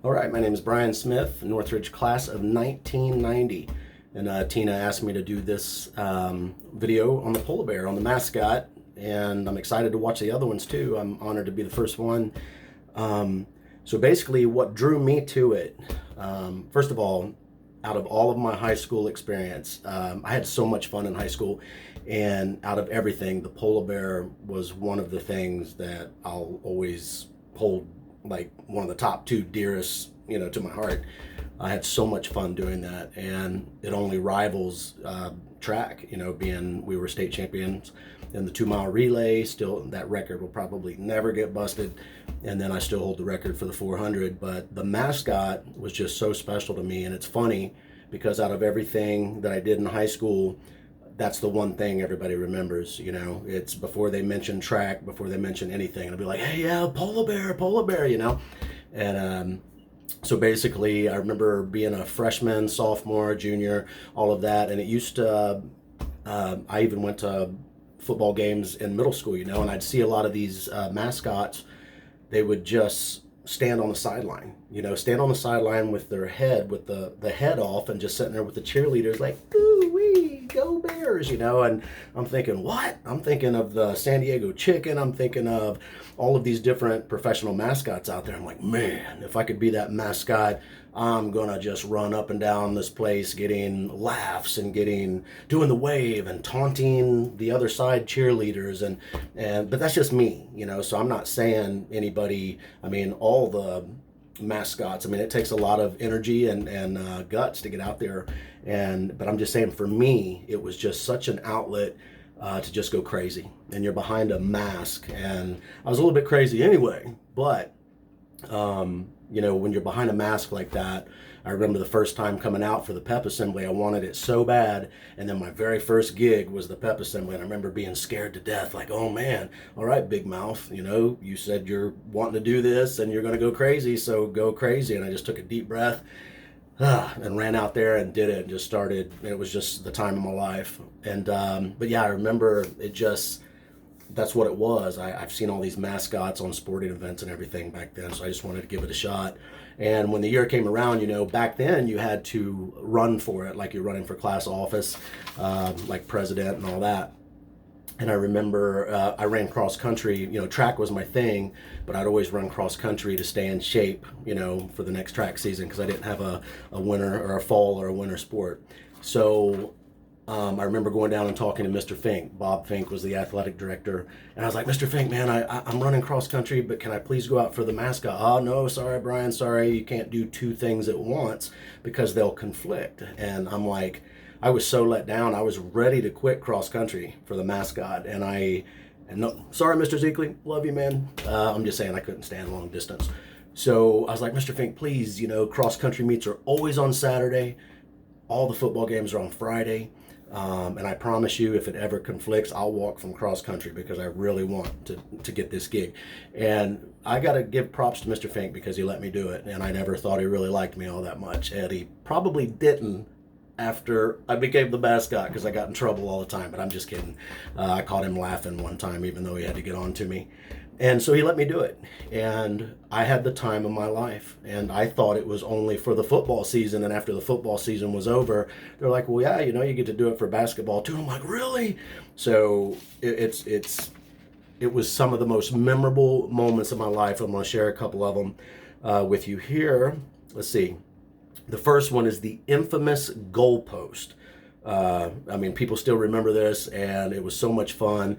All right, my name is Brian Smith, Northridge class of 1990. And Tina asked me to do this video on the polar bear, on the mascot, and I'm excited to watch the other ones too. I'm honored to be the first one. So basically, what drew me to it, first of all, out of all of my high school experience, I had so much fun in high school, and out of everything, the polar bear was one of the things that I'll always hold like one of the top two dearest, to my heart. I had so much fun doing that, and it only rivals track. Being we were state champions in the 2 mile relay. Still, that record will probably never get busted, and then I still hold the record for the 400. But the mascot was just so special to me, and it's funny because out of everything that I did in high school, that's the one thing everybody remembers. It's before they mention track, before they mention anything, it'll be like, hey, yeah, polar bear, and so basically I remember being a freshman, sophomore, junior, all of that, and it used to I even went to football games in middle school, and I'd see a lot of these mascots. They would just stand on the sideline, stand on the sideline with their head, with the head off, and just sitting there with the cheerleaders like, ooh wee, go Bears, and I'm thinking, what? I'm thinking of the San Diego Chicken. I'm thinking of all of these different professional mascots out there. I'm like, man, if I could be that mascot, I'm gonna just run up and down this place getting laughs and doing the wave and taunting the other side cheerleaders, and but that's just me, so I'm not saying anybody. I mean, all the mascots, it takes a lot of energy and guts to get out there, but I'm just saying, for me, it was just such an outlet to just go crazy. And you're behind a mask, and I was a little bit crazy anyway, but when you're behind a mask like that, I remember the first time coming out for the pep assembly, I wanted it so bad. And then my very first gig was the pep assembly. And I remember being scared to death, like, oh man, all right, big mouth, you said you're wanting to do this and you're going to go crazy, so go crazy. And I just took a deep breath and ran out there and did it and just started. It was just the time of my life. And, but yeah, I remember it just, that's what it was. I've seen all these mascots on sporting events and everything back then, so I just wanted to give it a shot. And when the year came around, back then you had to run for it, like you're running for class office, like president and all that. And I remember I ran cross country. Track was my thing, but I'd always run cross country to stay in shape, for the next track season, because I didn't have a winter or a fall or a winter sport. So I remember going down and talking to Mr. Fink. Bob Fink was the athletic director. And I was like, Mr. Fink, man, I'm running cross country, but can I please go out for the mascot? Oh, no, sorry, Brian, sorry. You can't do two things at once because they'll conflict. And I'm like, I was so let down. I was ready to quit cross country for the mascot. And no, sorry, Mr. Zeekling, love you, man. I'm just saying I couldn't stand long distance. So I was like, Mr. Fink, please, cross country meets are always on Saturday. All the football games are on Friday. And I promise you, if it ever conflicts, I'll walk from cross country because I really want to get this gig. And I got to give props to Mr. Fink because he let me do it. And I never thought he really liked me all that much. And he probably didn't after I became the mascot, because I got in trouble all the time. But I'm just kidding. I caught him laughing one time, even though he had to get on to me. And so he let me do it. And I had the time of my life. And I thought it was only for the football season. And after the football season was over, they're like, well, yeah, you get to do it for basketball too. I'm like, really? So it was some of the most memorable moments of my life. I'm going to share a couple of them with you here. Let's see. The first one is the infamous goalpost. People still remember this, and it was so much fun.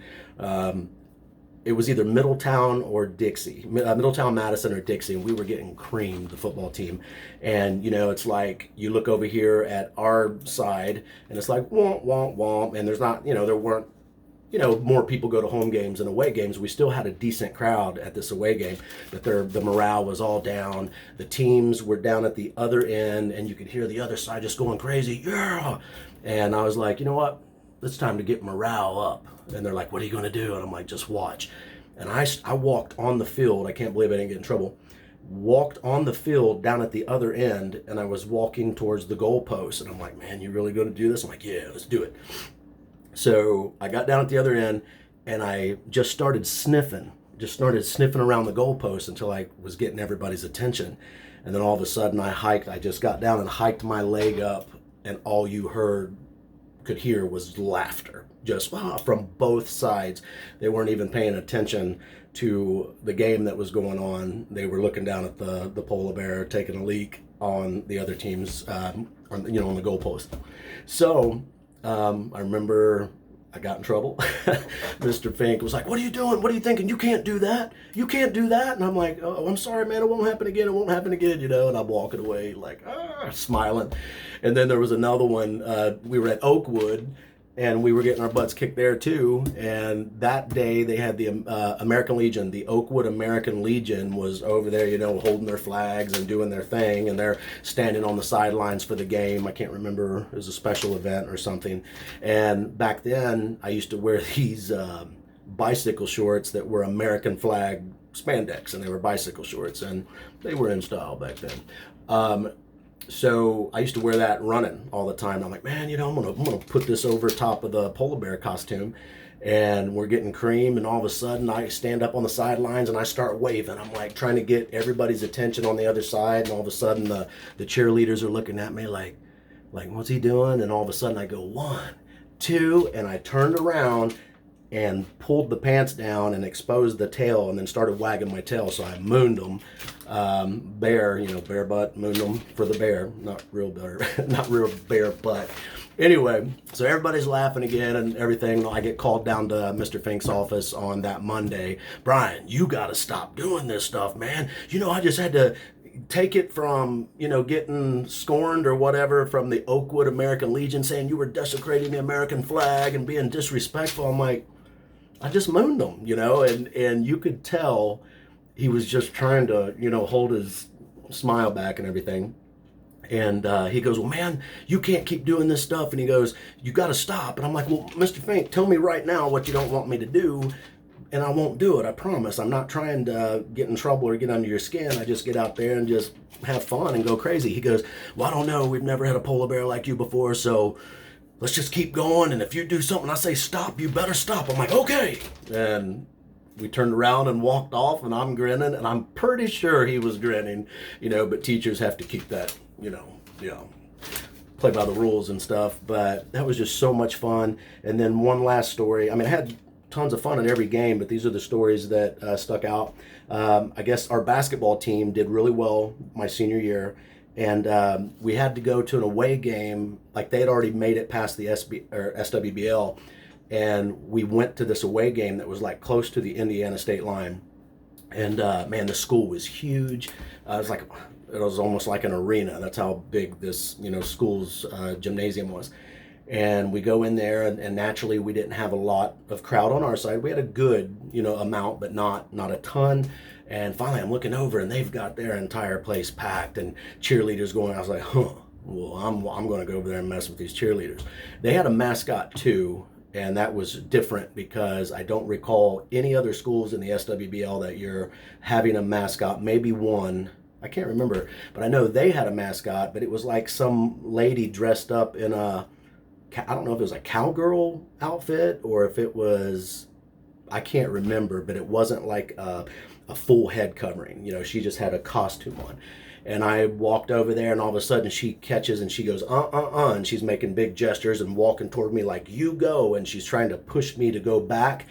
It was either Middletown or Dixie, Middletown, Madison, or Dixie, and we were getting creamed, the football team. And, it's like you look over here at our side, and it's like, womp, womp, womp, and there's not, there weren't, more people go to home games than away games. We still had a decent crowd at this away game, but the morale was all down. The teams were down at the other end, and you could hear the other side just going crazy, yeah! And I was like, you know what? It's time to get morale up. And they're like, what are you going to do? And I'm like, just watch. And I walked on the field. I can't believe I didn't get in trouble. Walked on the field down at the other end, and I was walking towards the goalpost. And I'm like, man, you really going to do this? I'm like, yeah, let's do it. So I got down at the other end, and I just started sniffing just started sniffing around the goalpost until I was getting everybody's attention. And then all of a sudden I just got down and hiked my leg up, and all you could hear was laughter, just from both sides. They weren't even paying attention to the game that was going on. They were looking down at the polar bear taking a leak on the other team's, on the goalpost. So I remember I got in trouble. Mr. Fink was like, "What are you doing? What are you thinking? You can't do that. You can't do that." And I'm like, "Oh, I'm sorry, man. It won't happen again. It won't happen again," And I'm walking away like, smiling. And then there was another one. We were at Oakwood, and we were getting our butts kicked there too. And that day they had the American Legion, the Oakwood American Legion was over there, holding their flags and doing their thing. And they're standing on the sidelines for the game. I can't remember, it was a special event or something. And back then I used to wear these bicycle shorts that were American flag spandex, and they were bicycle shorts, and they were in style back then. So I used to wear that running all the time. I'm like, man, I'm gonna put this over top of the polar bear costume. And we're getting cream, and all of a sudden I stand up on the sidelines and I start waving. I'm like trying to get everybody's attention on the other side, and all of a sudden the cheerleaders are looking at me like what's he doing? And all of a sudden I go 1, 2, and I turned around and pulled the pants down and exposed the tail, and then started wagging my tail. So I mooned them, bear, bear butt, mooned them for the bear, not real bear, not real bear butt. Anyway, so everybody's laughing again and everything. I get called down to Mr. Fink's office on that Monday. "Brian, you got to stop doing this stuff, man. I just had to take it from, getting scorned or whatever from the Oakwood American Legion saying you were desecrating the American flag and being disrespectful." I'm like, I just mooned him, and you could tell he was just trying to, hold his smile back and everything. And he goes, "Well, man, you can't keep doing this stuff." And he goes, "You got to stop." And I'm like, "Well, Mr. Fink, tell me right now what you don't want me to do, and I won't do it. I promise. I'm not trying to get in trouble or get under your skin. I just get out there and just have fun and go crazy." He goes, "Well, I don't know. We've never had a polar bear like you before, so let's just keep going. And if you do something I say stop, you better stop." I'm like, "Okay." And we turned around and walked off, and I'm grinning, and I'm pretty sure he was grinning, but teachers have to keep that, play by the rules and stuff. But that was just so much fun. And then one last story. I had tons of fun in every game, but these are the stories that stuck out. I guess our basketball team did really well my senior year. And we had to go to an away game. Like, they had already made it past the SWBL, and we went to this away game that was like close to the Indiana state line. And man, the school was huge. It was almost like an arena. That's how big this school's gymnasium was. And we go in there, and naturally we didn't have a lot of crowd on our side. We had a good amount, but not a ton. And finally I'm looking over, and they've got their entire place packed and cheerleaders going. I was like, well, I'm going to go over there and mess with these cheerleaders. They had a mascot too, and that was different because I don't recall any other schools in the SWBL that year having a mascot. Maybe one, I can't remember, but I know they had a mascot, but it was like some lady dressed up in I don't know if it was a cowgirl outfit or if it was, I can't remember, but it wasn't like a full head covering. She just had a costume on. And I walked over there, and all of a sudden she catches and she goes, and she's making big gestures and walking toward me like, "You go," and she's trying to push me to go back.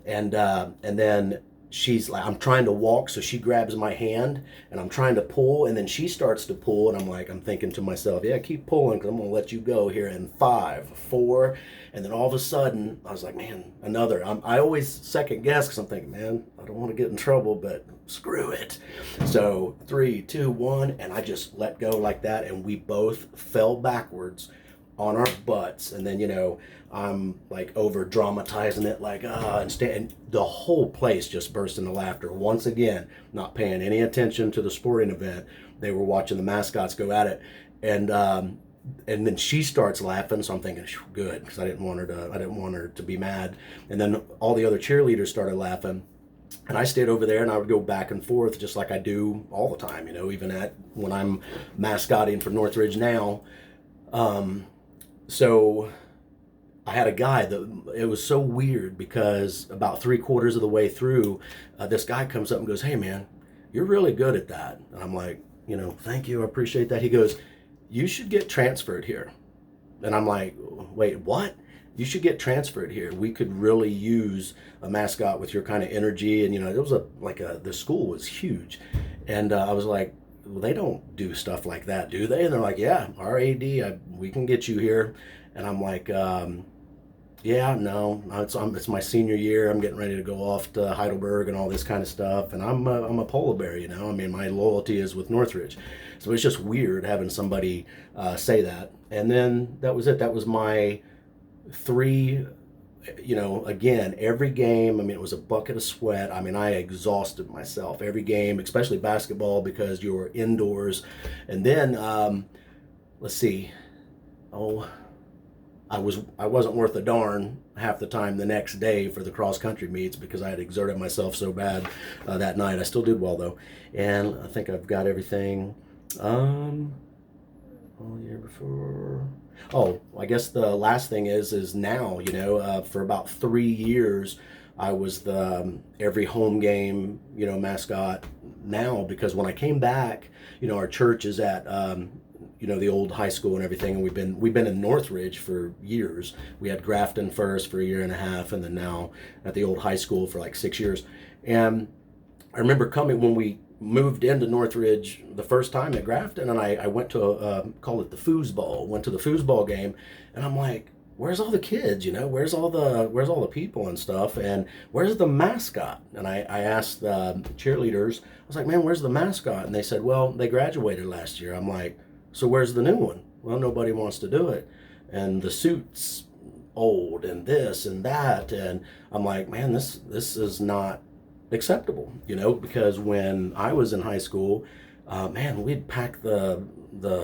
And then she's like, I'm trying to walk, so she grabs my hand, and I'm trying to pull, and then she starts to pull, and I'm thinking to myself, yeah, keep pulling, because I'm going to let you go here in 5, 4, and then all of a sudden, I was like, man, another. I always second guess, because I'm thinking, man, I don't want to get in trouble, but screw it. So 3, 2, 1, and I just let go like that, and we both fell backwards on our butts, and then I'm like over dramatizing it, like and the whole place just burst into laughter. Once again, not paying any attention to the sporting event. They were watching the mascots go at it, and then she starts laughing. So I'm thinking, good, because I didn't want her to be mad. And then all the other cheerleaders started laughing. And I stayed over there, and I would go back and forth just like I do all the time, even when I'm mascotting for Northridge now. So I had a guy that it was so weird because about 3/4 of the way through, this guy comes up and goes, "Hey man, you're really good at that." And I'm like, thank you, I appreciate that. He goes, "You should get transferred here." And I'm like, "Wait, what?" "You should get transferred here. We could really use a mascot with your kind of energy." And it was the school was huge, and I was like, "Well, they don't do stuff like that, do they?" And they're like, "Yeah, our AD, we can get you here." And I'm like, "Yeah, no, it's my senior year. I'm getting ready to go off to Heidelberg and all this kind of stuff. And I'm a polar bear, I mean, my loyalty is with Northridge." So it's just weird having somebody say that. And then that was it. That was my three. Again, every game. I mean, it was a bucket of sweat. I mean, I exhausted myself every game, especially basketball because you're indoors. And then let's see. Oh, I wasn't worth a darn half the time the next day for the cross country meets because I had exerted myself so bad that night. I still did well though, and I think I've got everything. All year before. Oh, I guess the last thing is now. For about 3 years, I was the every home game mascot now because when I came back, our church is at the old high school and everything, and we've been in Northridge for years. We had Grafton first for a year and a half, and then now at the old high school for like 6 years. And I remember coming when we moved into Northridge the first time at Grafton, and I went to call it the foosball. Went to the foosball game, and I'm like, "Where's all the kids? Where's all the people and stuff? And where's the mascot?" And I asked the cheerleaders. I was like, "Man, where's the mascot?" And they said, "Well, they graduated last year." I'm like, "So where's the new one?" "Well, nobody wants to do it, and the suit's old, and this and that." And I'm like, "Man, this is not acceptable," because when I was in high school, man, we'd pack the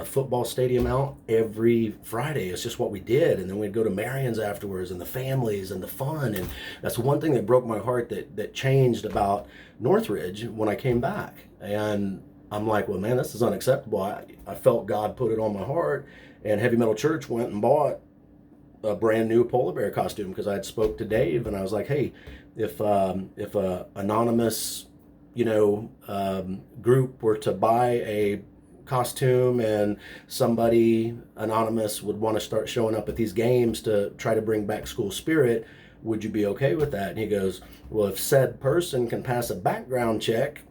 football stadium out every Friday. It's just what we did, and then we'd go to Marion's afterwards, and the families and the fun. And that's one thing that broke my heart that changed about Northridge when I came back. And I'm like, "Well, man, this is unacceptable." I felt God put it on my heart, and Heavy Metal Church went and bought a brand new polar bear costume because I had spoke to Dave, and I was like, "Hey, if a anonymous group were to buy a costume and somebody anonymous would want to start showing up at these games to try to bring back school spirit, would you be okay with that?" And he goes, "Well, if said person can pass a background check,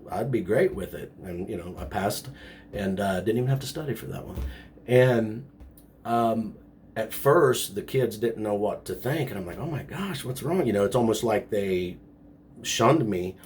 I'd be great with it." And I passed, and didn't even have to study for that one. And at first, the kids didn't know what to think, and I'm like, "Oh my gosh, what's wrong?" It's almost like they shunned me,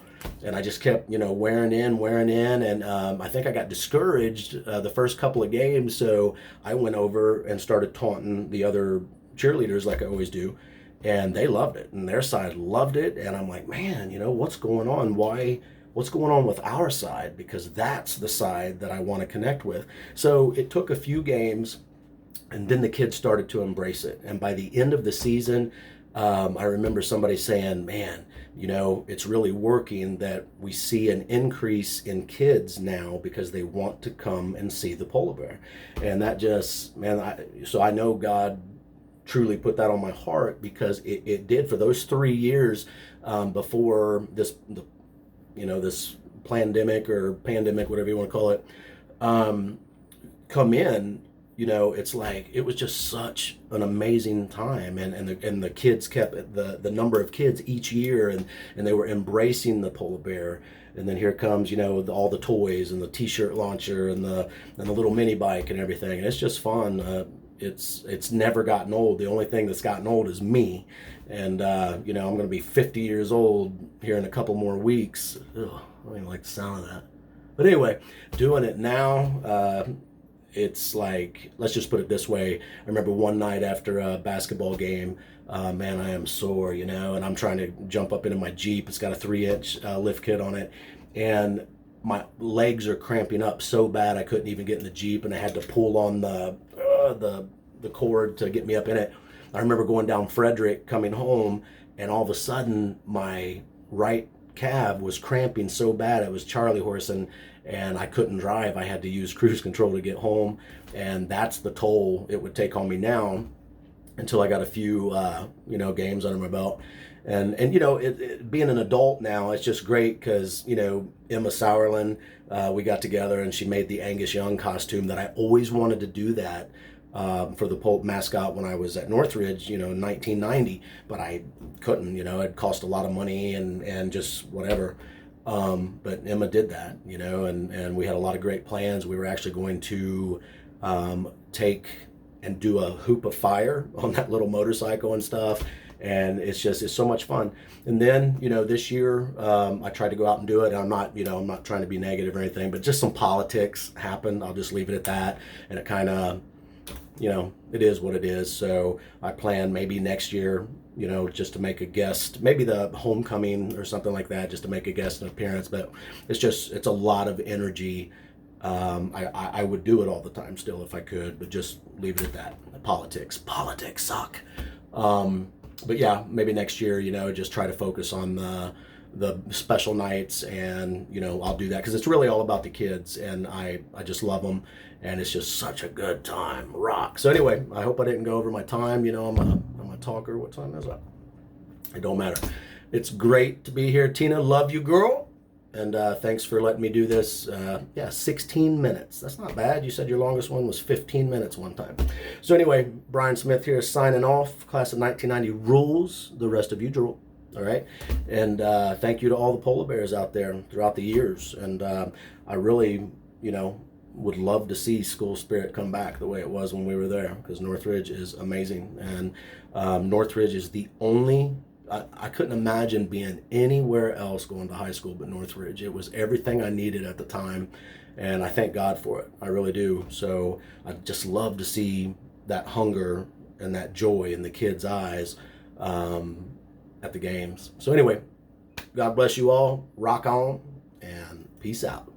and I just kept wearing in, and I think I got discouraged the first couple of games, so I went over and started taunting the other cheerleaders like I always do, and they loved it, and their side loved it, and I'm like, "Man, what's going on? What's going on with our side?" Because that's the side that I want to connect with. So it took a few games, and then the kids started to embrace it. And by the end of the season, I remember somebody saying, "Man, it's really working that we see an increase in kids now because they want to come and see the polar bear." And that just, man, so I know God truly put that on my heart because it did for those 3 years before this pandemic, whatever you want to call it, come in. It's like it was just such an amazing time, and the kids kept the number of kids each year, and they were embracing the polar bear. And then here comes all the toys and the T-shirt launcher and the little mini bike and everything, and it's just fun. It's never gotten old. The only thing that's gotten old is me, and I'm going to be 50 years old here in a couple more weeks. Ugh, I don't even like the sound of that. But anyway, doing it now. It's like, let's just put it this way. I remember one night after a basketball game, man, I am sore, and I'm trying to jump up into my Jeep. It's got a 3-inch lift kit on it, and my legs are cramping up so bad I couldn't even get in the Jeep, and I had to pull on the cord to get me up in it. I remember going down Frederick coming home, and all of a sudden my right calf was cramping so bad it was Charlie horsing, and I couldn't drive. I had to use cruise control to get home, and that's the toll it would take on me now. until I got a few, games under my belt. And being an adult now, it's just great because, Emma Sauerland, we got together and she made the Angus Young costume that I always wanted to do that for the Pulp mascot when I was at Northridge, in 1990, but I couldn't, it cost a lot of money and just whatever. But Emma did that, and we had a lot of great plans. We were actually going to take and do a hoop of fire on that little motorcycle and stuff. And it's so much fun. And then, this year, I tried to go out and do it. And I'm not trying to be negative or anything, but just some politics happened. I'll just leave it at that. And it kind of, it is what it is. So I plan maybe next year, just to make a guest, maybe the homecoming or something like that, just to make a guest appearance. But it's a lot of energy. I would do it all the time still if I could, but just leave it at that. Politics suck. But yeah, maybe next year, just try to focus on the special nights, and I'll do that because it's really all about the kids, and I just love them, and it's just such a good time. Rock. So anyway, I hope I didn't go over my time. I'm a talker. What time is it? It don't matter. It's great to be here, Tina. Love you, girl. And thanks for letting me do this. 16 minutes. That's not bad. You said your longest one was 15 minutes one time. So anyway, Brian Smith here signing off. Class of 1990 rules. The rest of you drool. All right. And thank you to all the polar bears out there throughout the years. And I really, would love to see school spirit come back the way it was when we were there, because Northridge is amazing. And Northridge is the only... I couldn't imagine being anywhere else going to high school but Northridge. It was everything I needed at the time, and I thank God for it. I really do. So I just love to see that hunger and that joy in the kids' eyes at the games. So anyway, God bless you all. Rock on, and peace out.